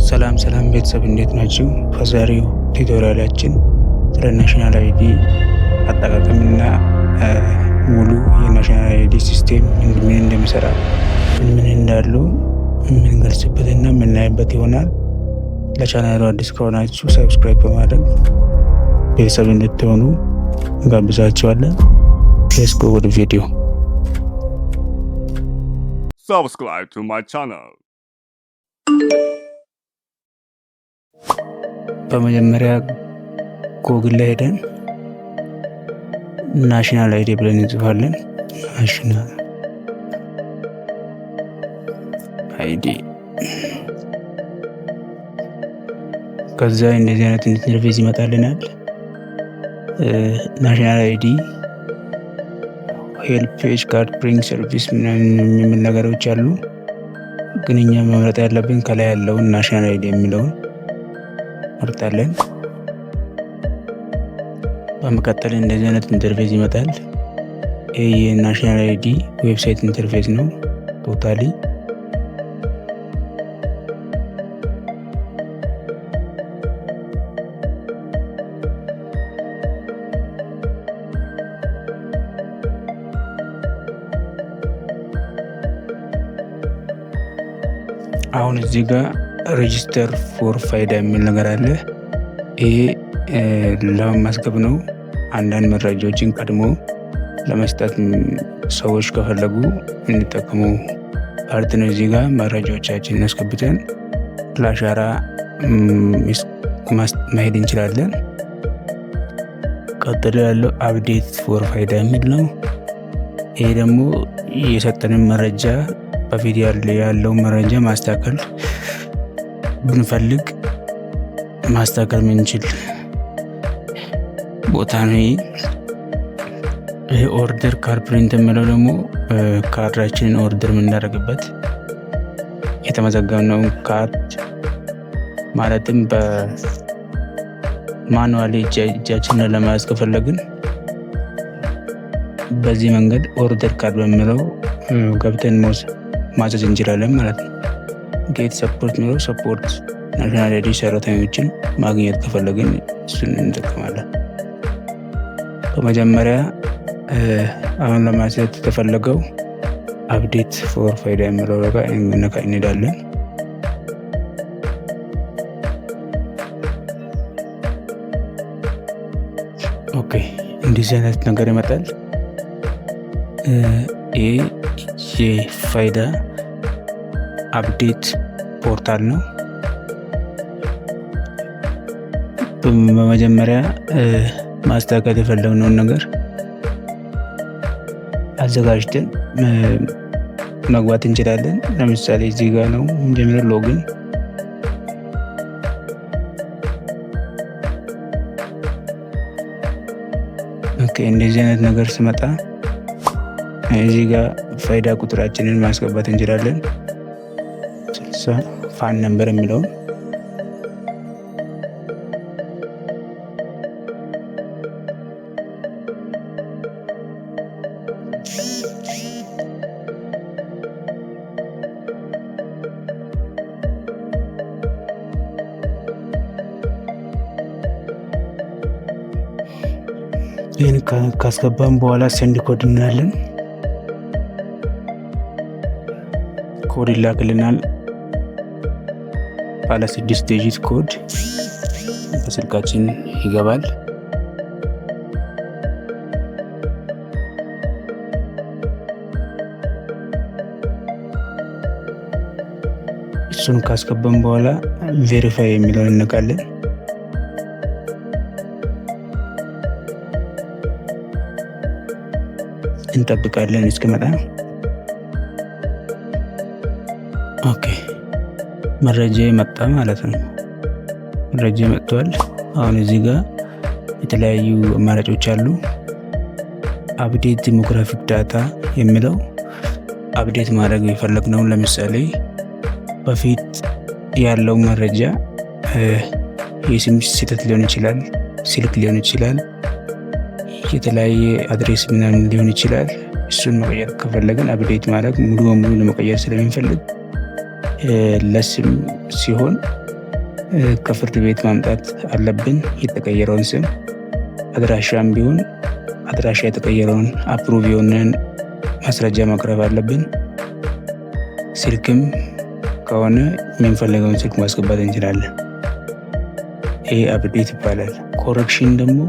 ሰላም ቤተሰብ እንዴት ናችሁ? በዛሬው ቱቶሪያላችን ስለ ናሽናል አይዲ አጠቃቀምና ሙሉ የናሽናል አይዲ ሲስቴም ምን እንደሚሰራ ምን እንዳሉ የምንገልጽበትና የምናይበት ይሆናል። ለቻናሉ አዲስ ከሆናችሁ ሰብስክራይብ በማድረግ ቤተሰብ እንድትሆኑ እንጋብዛችኋለን። ሌትስ ጎ ወደ ቪዲዮ። Subscribe to my channel. በመጀመሪያ ጎግል ላይ ሄደን ናሽናል አይዲ ብለን እንጽፋለን። ናሽናል አይዲ ከዛ እንደዚህ አይነት ኢንተርፌስ ይመጣልናል። ናሽናል አይዲ ሄልፕ ፔጅ ካርድ ብሪንግ ሰርቪስ ምናምን የሚል ነገሮች አሉ። ግን እኛ መምረጥ ያለብን ከላይ ያለውን ናሽናል አይዲ የሚለውን መርጣለን። በመቀጠል እንደዚህ አይነት ኢንተርፌስ ይመጣል። ይህ የናሽናል አይዲ ዌብሳይት ኢንተርፌስ ነው። ቶታሊ አሁን እዚህ ጋር ሬጂስተር ፎር ፋይዳ የሚል ነገር አለ። ይሄ ለማስገብ ነው። አንዳንድ መረጃዎችን ቀድሞ ለመስጠት ሰዎች ከፈለጉ እንጠቀሙ ፓርት ነው። እዚህ ጋር መረጃዎቻችንን አስገብተን ለአሻራ መሄድ እንችላለን። ቀጥሎ ያለው አፕዴት ፎር ፋይዳ የሚል ነው። ይሄ ደግሞ የሰጠንን መረጃ በፊት ያለው መረጃ ማስተካከል ብንፈልግ ማስተካከል የምንችል ቦታ ነው። ይሄ ኦርደር ካርድ ፕሪንት የምለው ደግሞ ካርዳችንን ኦርደር የምናደርግበት የተመዘገብነውን ካርድ ማለትም በማኑዋሊ እጃችንን ለመያዝ ከፈለግን በዚህ መንገድ ኦርደር ካርድ በሚለው ገብተን ማዘዝ እንችላለን ማለት ነው። ጌት ሰፖርት የሚለው ሰፖርት ናሽናል አይዲ ሰራተኞችን ማግኘት ከፈለግን እሱን እንጠቀማለን። በመጀመሪያ አሁን ለማሳየት የተፈለገው አፕዴት ፎር ፋይዳ የሚለው ጋር እንሄዳለን። ኦኬ እንደዚህ አይነት ነገር ይመጣል። ይህ የፋይዳ አፕዴት ፖርታል ነው። በመጀመሪያ ማስተካከል የፈለግነውን ነገር አዘጋጅተን መግባት እንችላለን። ለምሳሌ እዚህ ጋር ነው መጀመሪያ ሎግን እንደዚህ አይነት ነገር ስመጣ እዚህ ጋር ፋይዳ ቁጥራችንን ማስገባት እንችላለን። 60 ፋን ነምበር የሚለውን ይህን ካስገባን በኋላ ሴንድ ኮድ እንላለን። ኮድ ይላክልናል። ባለ 6 ዲጂት ኮድ በስልካችን ይገባል። እሱን ካስገባን በኋላ ቬሪፋይ የሚለውን እንነካለን። እንጠብቃለን እስኪመጣ። ኦኬ መረጃ መጣ ማለት ነው። መረጃ መጥቷል። አሁን እዚህ ጋር የተለያዩ አማራጮች አሉ። አፕዴት ዲሞግራፊክ ዳታ የሚለው አፕዴት ማድረግ የፈለግነው ለምሳሌ በፊት ያለው መረጃ የስም ስህተት ሊሆን ይችላል፣ ስልክ ሊሆን ይችላል፣ የተለያየ አድሬስ ምናምን ሊሆን ይችላል። እሱን መቀየር ከፈለግን አፕዴት ማድረግ ሙሉ በሙሉ ለመቀየር ስለሚፈልግ ለስም ሲሆን ከፍርድ ቤት ማምጣት አለብን የተቀየረውን ስም። አድራሻም ቢሆን አድራሻ የተቀየረውን አፕሩቭ የሆነን ማስረጃ ማቅረብ አለብን። ስልክም ከሆነ የምንፈልገውን ስልክ ማስገባት እንችላለን። ይሄ አፕዴት ይባላል። ኮሬክሽን ደግሞ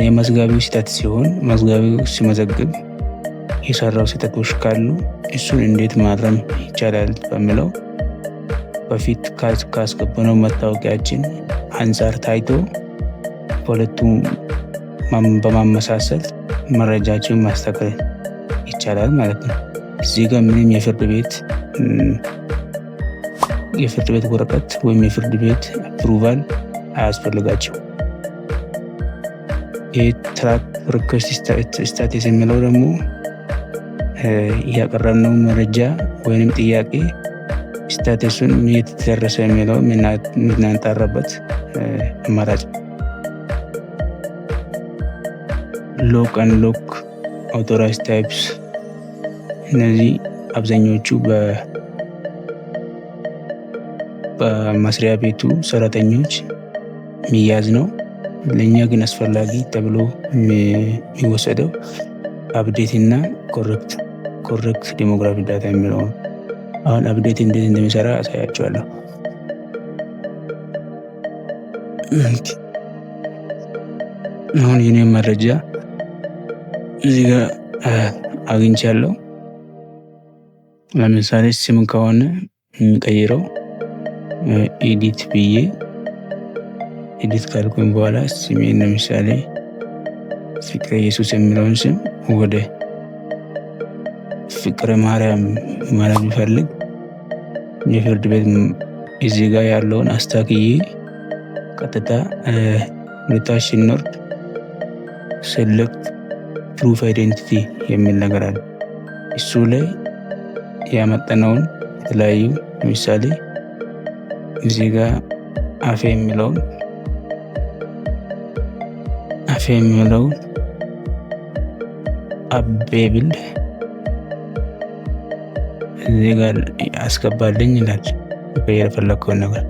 የመዝጋቢው ስህተት ሲሆን መዝጋቢው ሲመዘግብ የሰራው ስህተቶች ካሉ እሱን እንዴት ማረም ይቻላል በሚለው በፊት ካስገባነው መታወቂያችን አንጻር ታይቶ ሁለቱም በማመሳሰል መረጃችን ማስተካከል ይቻላል ማለት ነው። እዚህ ጋር ምንም የፍርድ ቤት ወረቀት ወይም የፍርድ ቤት አፕሩቫል አያስፈልጋቸው። የትራክ ሪኩዌስት ስታተስ የሚለው ደግሞ ያቀረብነው መረጃ ወይንም ጥያቄ ስታተሱን የት ደረሰ የሚለው የምናጣራበት አማራጭ። ሎክ አንሎክ አውቶራይዝ ታይፕስ፣ እነዚህ አብዛኞቹ በመስሪያ ቤቱ ሰራተኞች የሚያዝ ነው። ለእኛ ግን አስፈላጊ ተብሎ የሚወሰደው አፕዴት እና ኮሬክት ዴሞግራፊ ዳታ የሚለው። አሁን አፕዴት እንዴት እንደሚሰራ አሳያቸዋለሁ። አሁን የኔ መረጃ እዚህ ጋር አግኝቻለሁ። ለምሳሌ ስም ከሆነ የሚቀይረው ኤዲት ብዬ ኤዲት ካልኩኝ በኋላ ስሜን ለምሳሌ ፍቅረ ኢየሱስ የሚለውን ስም ወደ ፍቅረ ማርያም ማለት ቢፈልግ የፍርድ ቤት እዚህ ጋር ያለውን አስታክዬ ቀጥታ ወደታች ሲኖር ሴሌክት ፕሩፍ አይዴንቲቲ የሚል ነገር አለ። እሱ ላይ ያመጣነውን የተለያዩ ለምሳሌ እዚህ ጋር አፌ የሚለውን አቤብል እዚህ ጋር አስገባልኝ ይላል የፈለግከውን ነገር።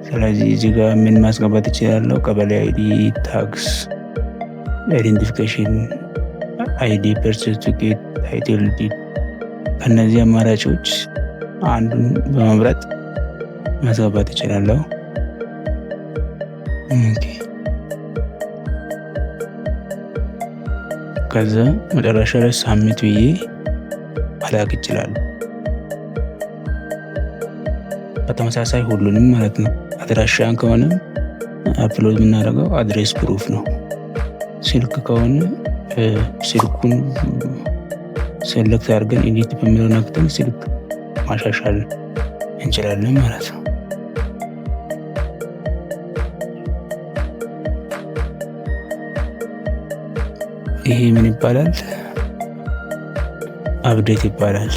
ስለዚህ እዚህ ጋር ምን ማስገባት ይችላለሁ? ቀበሌ አይዲ፣ ታክስ አይዴንቲፊኬሽን አይዲ፣ በርዝ ሰርቲፊኬት፣ ታይትል ዲድ። ከእነዚህ አማራጮች አንዱን በመምረጥ ማስገባት ይችላለሁ። ከዛ መጨረሻ ላይ ሳሚት ብዬ መላክ ይችላል። በተመሳሳይ ሁሉንም ማለት ነው። አድራሻን ከሆነ አፕሎድ የምናደርገው አድሬስ ፕሩፍ ነው። ስልክ ከሆነ ስልኩን ሴሌክት አድርገን ኤዲት በሚለው ነክተን ስልክ ማሻሻል እንችላለን ማለት ነው። ይሄ ምን ይባላል? አፕዴት ይባላል።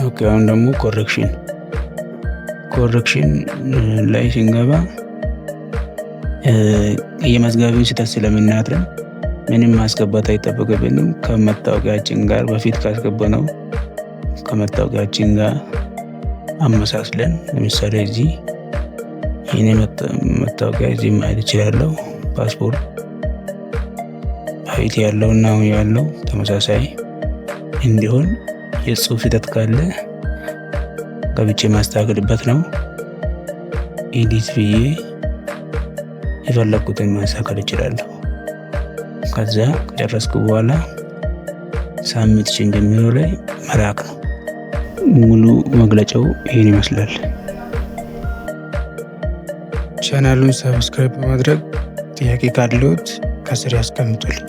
ኦኬ፣ አሁን ደግሞ ኮሬክሽን ላይ ስንገባ የመዝጋቢውን ስህተት ስለምናርም ምንም ማስገባት አይጠበቅብንም። ከመታወቂያችን ጋር በፊት ካስገባነው ከመታወቂያችን ጋር አመሳስለን፣ ለምሳሌ እዚህ ይህኔ መታወቂያ እዚህ ማየት ይችላለሁ። ፓስፖርት ሀይቲ ያለው እና አሁን ያለው ተመሳሳይ እንዲሆን የጽሁፍ ስህተት ካለ ገብቼ ማስተካከልበት ነው። ኤዲት ብዬ የፈለኩትን ማስተካከል ይችላለሁ። ከዛ ከጨረስኩ በኋላ ሳሚት ቼንጅ የሚለው ላይ መላክ ነው። ሙሉ መግለጫው ይህን ይመስላል። ቻናሉን ሰብስክራይብ በማድረግ ጥያቄ ካለዎት ከስር ያስቀምጡልኝ።